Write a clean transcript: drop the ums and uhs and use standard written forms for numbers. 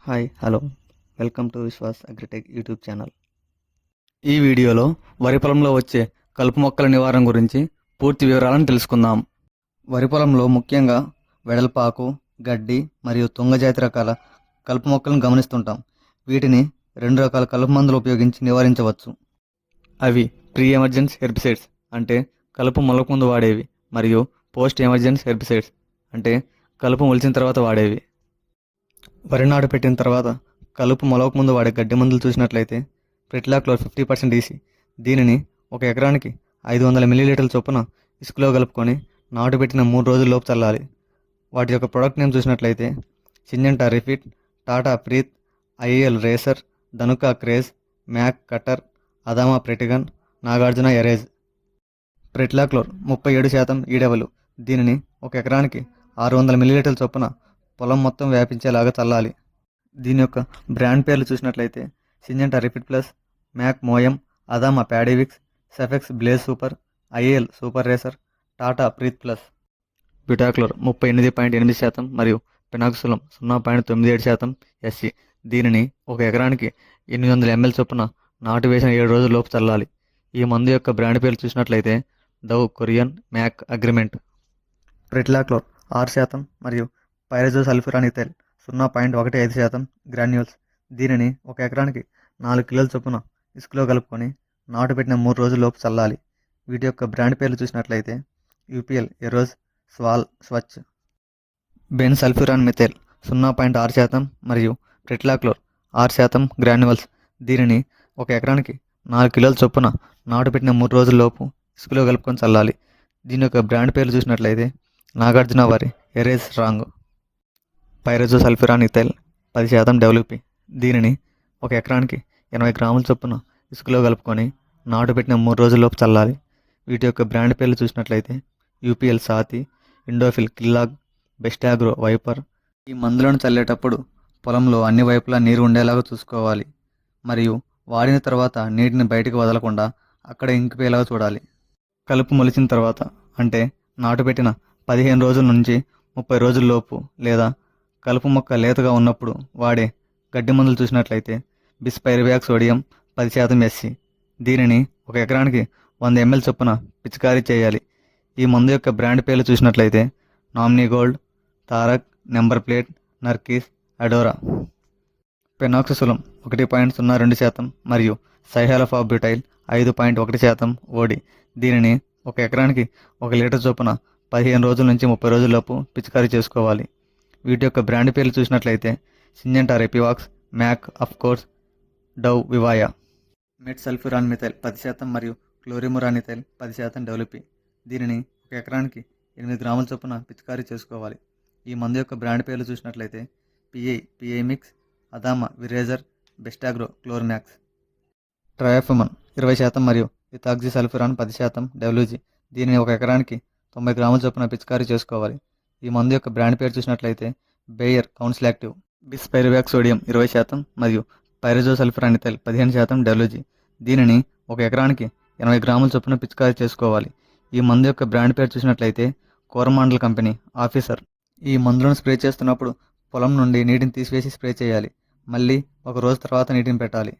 Hi hello welcome to Vishwas agritech YouTube channel. ఈ వీడియోలో వరి పొలంలో వచ్చే కలుపు మొక్కల నివారణ గురించి పూర్తి వివరాలను తెలుసుకుందాం. వరి పొలంలో ముఖ్యంగా వెడల్పాకు, గడ్డి మరియు తుంగజాతి రకాల కలుపు మొక్కలను గమనిస్తుంటాం. వీటిని 2 రకాల కలుపు మందులు ఉపయోగించి నివారించవచ్చు. అవి ప్రీ ఎమర్జెన్స్ హెర్బిసైడ్స్ అంటే కలుపు మొలక ముందు వాడేవి, మరియు పోస్ట్ ఎమర్జెన్స్ హెర్బిసైడ్స్ అంటే కలుపు మొలిచిన తర్వాత వాడేవి. వరి నాటు పెట్టిన తర్వాత కలుపు మొలక ముందు వాడే గడ్డి మందులు చూసినట్లయితే ప్రిట్లాక్లోర్ 50% ఈసీ, దీనిని 1 ఎకరానికి 500 మిల్లీలీటర్ల చొప్పున ఇసుకలో కలుపుకొని నాటు పెట్టిన 3 రోజుల్లోపు చల్లాలి. వాటి యొక్క ప్రొడక్ట్ నేమ్ చూసినట్లయితే Syngenta Refit, Tata Preet, IAL Racer, Dhanuka Craze, Mac Cutter, Adama Pretigan, Nagarjuna Erase. Pretilachlor 37% ఈడెవలు, దీనిని 1 ఎకరానికి 600 మిల్లీలీటర్ల చొప్పున పొలం మొత్తం వ్యాపించేలాగా చల్లాలి. దీని యొక్క బ్రాండ్ పేర్లు చూసినట్లయితే సింజెంటా రిఫిట్ ప్లస్, మ్యాక్ మోయం, అదామా ప్యాడివిక్స్, సెఫెక్స్ Blaze super, IAL super Racer, Tata Preet plus. Butachlor 38.8% మరియు పెనాక్సులం 0.97% ఎస్సి, దీనిని 1 ఎకరానికి 800 ml చొప్పున నాటు వేసిన 7 రోజుల్లోపు చల్లాలి. ఈ మందు యొక్క బ్రాండ్ పేర్లు చూసినట్లయితే డవ్, కొరియన్, మ్యాక్, అగ్రిమెంట్. ప్రిట్లాక్లోర్ 6% మరియు పైరజోసల్ఫ్యూరానిథైల్ 0.15% గ్రాన్యూల్స్, దీనిని 1 ఎకరానికి 4 కిలోల చొప్పున ఇసుకలో కలుపుకొని నాటు పెట్టిన 3 రోజుల్లోపు చల్లాలి. వీటి యొక్క బ్రాండ్ పేర్లు చూసినట్లయితే యూపీఎల్, ఎరోజ్, స్వాల్, స్వచ్. బెన్ సల్ఫ్యూరాన్ మిథైల్ 0.6% మరియు ప్రిట్లాక్లోర్ 6% గ్రాన్యువల్స్, దీనిని 1 ఎకరానికి 4 కిలోల చొప్పున నాటు పెట్టిన 3 రోజుల్లోపు ఇసుకలో కలుపుకొని చల్లాలి. దీని యొక్క బ్రాండ్ పేర్లు చూసినట్లయితే నాగార్జున వారి ఎరేజ్ రాంగ్. పైరజోసల్ఫ్యూరానిథైల్ 10% డబ్ల్యూపీ, దీనిని 1 ఎకరానికి 80 గ్రాముల చొప్పున ఇసుకలో కలుపుకొని నాటు పెట్టిన 3 రోజుల్లోపు చల్లాలి. వీటి యొక్క బ్రాండ్ పేర్లు చూసినట్లయితే యూపీఎల్ సాతి, ఇండోఫిల్ కిల్లాగ్, బెస్టాగ్రో వైపర్. ఈ మందులను చల్లేటప్పుడు పొలంలో అన్ని వైపులా నీరు ఉండేలాగా చూసుకోవాలి, మరియు వాడిన తర్వాత నీటిని బయటకు వదలకుండా అక్కడ ఇంకిపోయేలాగా చూడాలి. కలుపు మొలిచిన తర్వాత అంటే నాటు పెట్టిన 15 రోజుల నుంచి 30 రోజుల్లోపు లేదా కలుపు మొక్క లేతగా ఉన్నప్పుడు వాడే గడ్డి మందులు చూసినట్లయితే బిస్పైరివాక్ సోడియం 10% ఎస్సి, దీనిని 1 ఎకరానికి 100 ml చొప్పున పిచికారీ చేయాలి. ఈ మందు యొక్క బ్రాండ్ పేర్లు చూసినట్లయితే Nominee Gold, Tarak, number plate, నర్కీస్, అడోరా. పెనాక్సులం 1.02% మరియు సైహాలఫాబ్యూటైల్ 5.1% ఓడి, దీనిని 1 ఎకరానికి 1 లీటర్ చొప్పున 15 రోజుల నుంచి 30 రోజుల్లోపు పిచికారీ చేసుకోవాలి. వీటి యొక్క బ్రాండ్ పేర్లు చూసినట్లయితే సింజెంటా రెపివాక్స్, మ్యాక్ అఫ్కోర్స్, డవ్, వివాయా. మెట్ సల్ఫ్యూరాన్ మిథైల్ 10% మరియు క్లోరిమురానిథైల్ 10% డబ్ల్యూపీ, దీనిని 1 ఎకరానికి 8 గ్రాముల చొప్పున పిచికారీ చేసుకోవాలి. ఈ మందు యొక్క బ్రాండ్ పేర్లు చూసినట్లయితే పిఐ మిక్స్, అదామా విరేజర్, బెస్టాగ్రో క్లోర్మాక్స్. ట్రయోఫమన్ 20% మరియు ఇథాక్సిసల్ఫ్యూరాన్ 10% డబ్ల్యూజీ, దీనిని 1 ఎకరానికి 90 గ్రాముల చొప్పున పిచికారీ చేసుకోవాలి. ఈ మందు యొక్క బ్రాండ్ పేరు చూసినట్లయితే బేయర్ కౌన్సిల్ యాక్టివ్. బిస్పైరివాక్ సోడియం 20% మరియు పైరజోసల్ఫ్యూరానిథైల్ 15% డబ్ల్యూజీ, దీనిని 1 ఎకరానికి 80 గ్రాముల చొప్పున పిచికారీ చేసుకోవాలి. ఈ మందు యొక్క బ్రాండ్ పేరు చూసినట్లయితే కోరమాండల్ కంపెనీ ఆఫీసర్. ఈ మందులను స్ప్రే చేస్తున్నప్పుడు పొలం నుండి నీటిని తీసివేసి స్ప్రే చేయాలి. మళ్ళీ 1 రోజు తర్వాత నీటిని పెట్టాలి.